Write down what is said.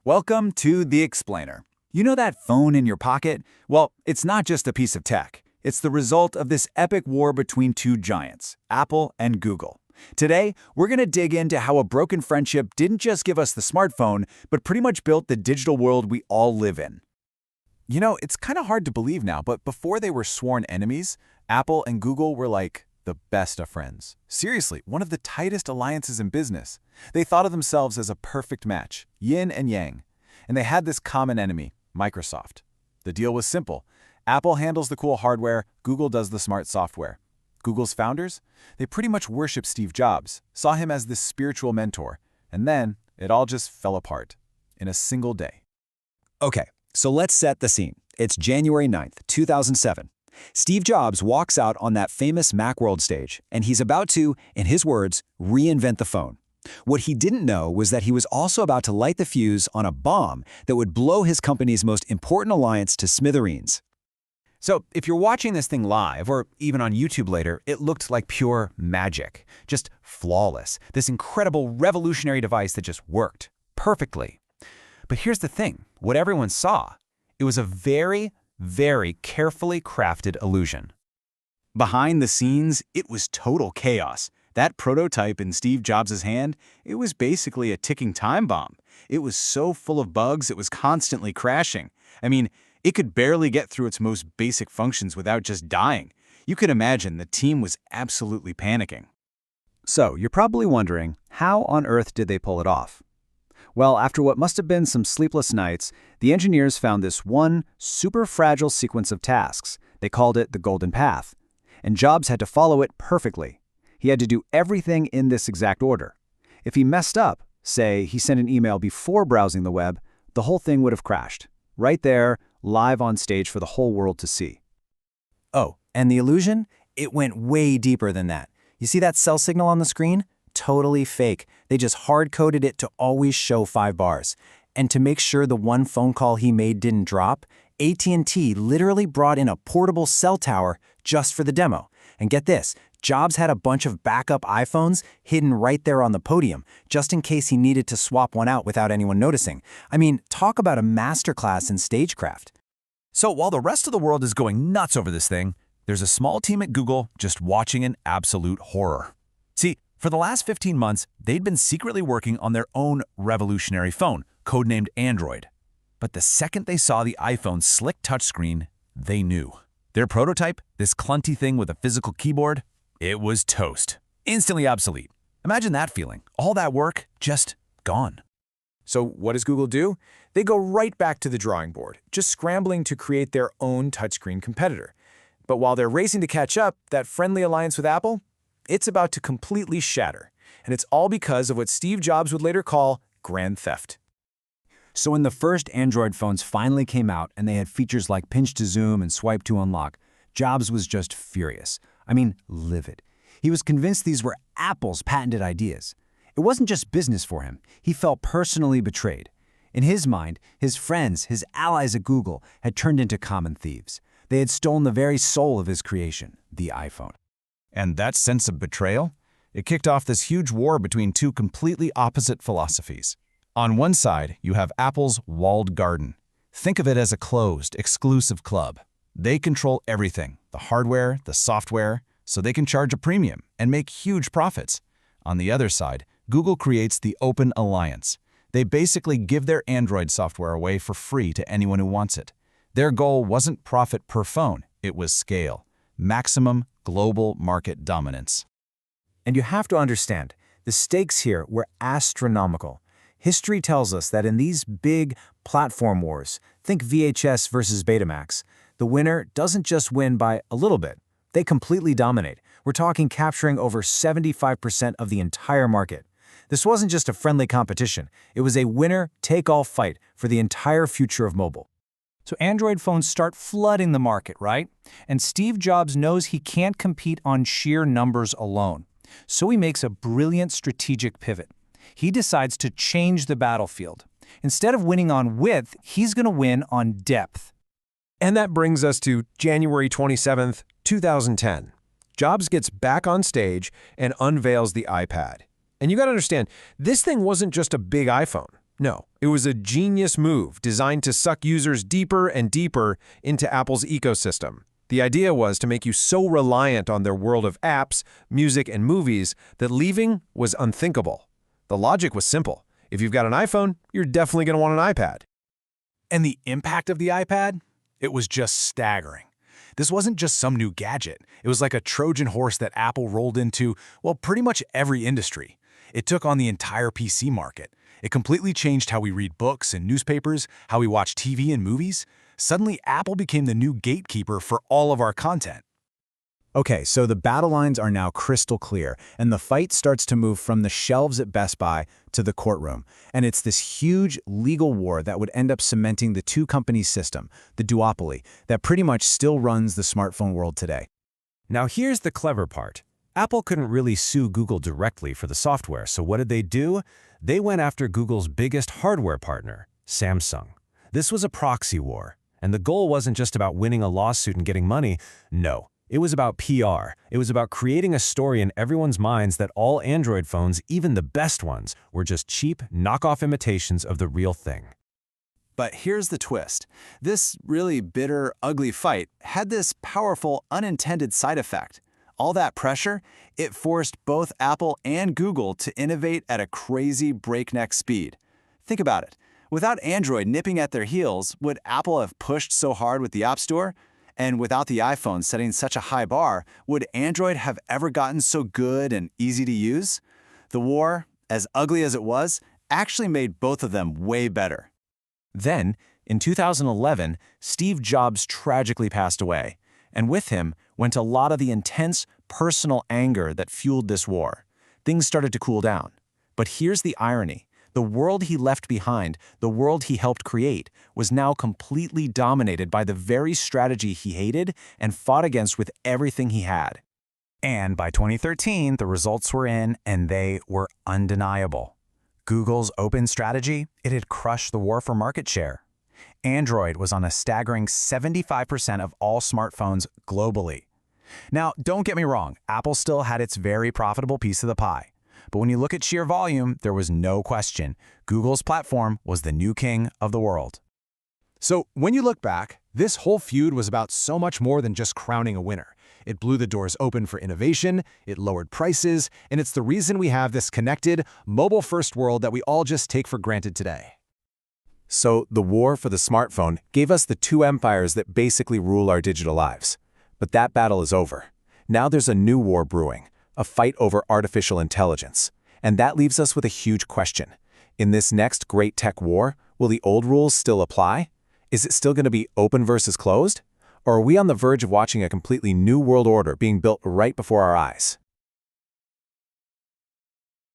Welcome to The Explainer. You know that phone in your pocket? Well, it's not just a piece of tech. It's the result of this epic war between two giants, Apple and Google. Today, we're going to dig into how a broken friendship didn't just give us the smartphone, but pretty much built the digital world we all live in. You know, it's kind of hard to believe now, but before they were sworn enemies, Apple and Google were like the best of friends. Seriously, one of the tightest alliances in business. They thought of themselves as a perfect match, yin and yang. And they had this common enemy, Microsoft. The deal was simple. Apple handles the cool hardware, Google does the smart software. Google's founders? They pretty much worshiped Steve Jobs, saw him as this spiritual mentor, and then it all just fell apart in a single day. Okay, so let's set the scene. It's January 9th, 2007. Steve Jobs walks out on that famous Macworld stage, and he's about to, in his words, reinvent the phone. What he didn't know was that he was also about to light the fuse on a bomb that would blow his company's most important alliance to smithereens. So if you're watching this thing live, or even on YouTube later, it looked like pure magic. Just flawless. This incredible revolutionary device that just worked perfectly. But here's the thing. What everyone saw, it was a very carefully crafted illusion. Behind the scenes, it was total chaos. That prototype in Steve Jobs' hand, it was basically a ticking time bomb. It was so full of bugs, it was constantly crashing. I mean, it could barely get through its most basic functions without just dying. You could imagine the team was absolutely panicking. So, you're probably wondering, how on earth did they pull it off? Well, after what must have been some sleepless nights, the engineers found this one super fragile sequence of tasks. They called it the Golden Path. And Jobs had to follow it perfectly. He had to do everything in this exact order. If he messed up, say he sent an email before browsing the web, the whole thing would have crashed. Right there, live on stage for the whole world to see. Oh, and the illusion? It went way deeper than that. You see that cell signal on the screen? Totally fake. They just hard-coded it to always show 5 bars. And to make sure the one phone call he made didn't drop, AT&T literally brought in a portable cell tower just for the demo. And get this, Jobs had a bunch of backup iPhones hidden right there on the podium, just in case he needed to swap one out without anyone noticing. I mean, talk about a masterclass in stagecraft. So while the rest of the world is going nuts over this thing, there's a small team at Google just watching in absolute horror. See, for the last 15 months, they'd been secretly working on their own revolutionary phone, codenamed Android. But the second they saw the iPhone's slick touchscreen, they knew. Their prototype, this clunky thing with a physical keyboard, it was toast. Instantly obsolete. Imagine that feeling. All that work, just gone. So what does Google do? They go right back to the drawing board, just scrambling to create their own touchscreen competitor. But while they're racing to catch up, that friendly alliance with Apple, it's about to completely shatter. And it's all because of what Steve Jobs would later call grand theft. So when the first Android phones finally came out and they had features like pinch to zoom and swipe to unlock, Jobs was just furious. I mean, livid. He was convinced these were Apple's patented ideas. It wasn't just business for him. He felt personally betrayed. In his mind, his friends, his allies at Google, had turned into common thieves. They had stolen the very soul of his creation, the iPhone. And that sense of betrayal? It kicked off this huge war between two completely opposite philosophies. On one side, you have Apple's walled garden. Think of it as a closed, exclusive club. They control everything, the hardware, the software, so they can charge a premium and make huge profits. On the other side, Google creates the Open Alliance. They basically give their Android software away for free to anyone who wants it. Their goal wasn't profit per phone, it was scale. Maximum global market dominance. And you have to understand, the stakes here were astronomical. History tells us that in these big platform wars, think VHS versus Betamax, the winner doesn't just win by a little bit. They completely dominate. We're talking capturing over 75% of the entire market. This wasn't just a friendly competition. It was a winner-take-all fight for the entire future of mobile. So Android phones start flooding the market, right? And Steve Jobs knows he can't compete on sheer numbers alone. So he makes a brilliant strategic pivot. He decides to change the battlefield. Instead of winning on width, he's going to win on depth. And that brings us to January 27th, 2010. Jobs gets back on stage and unveils the iPad. And you got to understand, this thing wasn't just a big iPhone. No, it was a genius move designed to suck users deeper and deeper into Apple's ecosystem. The idea was to make you so reliant on their world of apps, music, and movies that leaving was unthinkable. The logic was simple. If you've got an iPhone, you're definitely going to want an iPad. And the impact of the iPad? It was just staggering. This wasn't just some new gadget. It was like a Trojan horse that Apple rolled into, well, pretty much every industry. It took on the entire PC market. It completely changed how we read books and newspapers, how we watch TV and movies. Suddenly, Apple became the new gatekeeper for all of our content. Okay, so the battle lines are now crystal clear, and the fight starts to move from the shelves at Best Buy to the courtroom. And it's this huge legal war that would end up cementing the two companies' system, the duopoly, that pretty much still runs the smartphone world today. Now here's the clever part. Apple couldn't really sue Google directly for the software, so what did they do? They went after Google's biggest hardware partner, Samsung. This was a proxy war, and the goal wasn't just about winning a lawsuit and getting money. No, it was about PR. It was about creating a story in everyone's minds that all Android phones, even the best ones, were just cheap, knockoff imitations of the real thing. But here's the twist. This really bitter, ugly fight had this powerful, unintended side effect. All that pressure, it forced both Apple and Google to innovate at a crazy breakneck speed. Think about it. Without Android nipping at their heels, would Apple have pushed so hard with the App Store? And without the iPhone setting such a high bar, would Android have ever gotten so good and easy to use? The war, as ugly as it was, actually made both of them way better. Then, in 2011, Steve Jobs tragically passed away, and with him went a lot of the intense, personal anger that fueled this war. Things started to cool down. But here's the irony. The world he left behind, the world he helped create, was now completely dominated by the very strategy he hated and fought against with everything he had. And by 2013, the results were in, and they were undeniable. Google's open strategy, it had crushed the war for market share. Android was on a staggering 75% of all smartphones globally. Now, don't get me wrong, Apple still had its very profitable piece of the pie. But when you look at sheer volume, there was no question. Google's platform was the new king of the world. So when you look back, this whole feud was about so much more than just crowning a winner. It blew the doors open for innovation, it lowered prices, and it's the reason we have this connected, mobile-first world that we all just take for granted today. So the war for the smartphone gave us the two empires that basically rule our digital lives. But that battle is over. Now there's a new war brewing, a fight over artificial intelligence. And that leaves us with a huge question. In this next great tech war, will the old rules still apply? Is it still going to be open versus closed? Or are we on the verge of watching a completely new world order being built right before our eyes?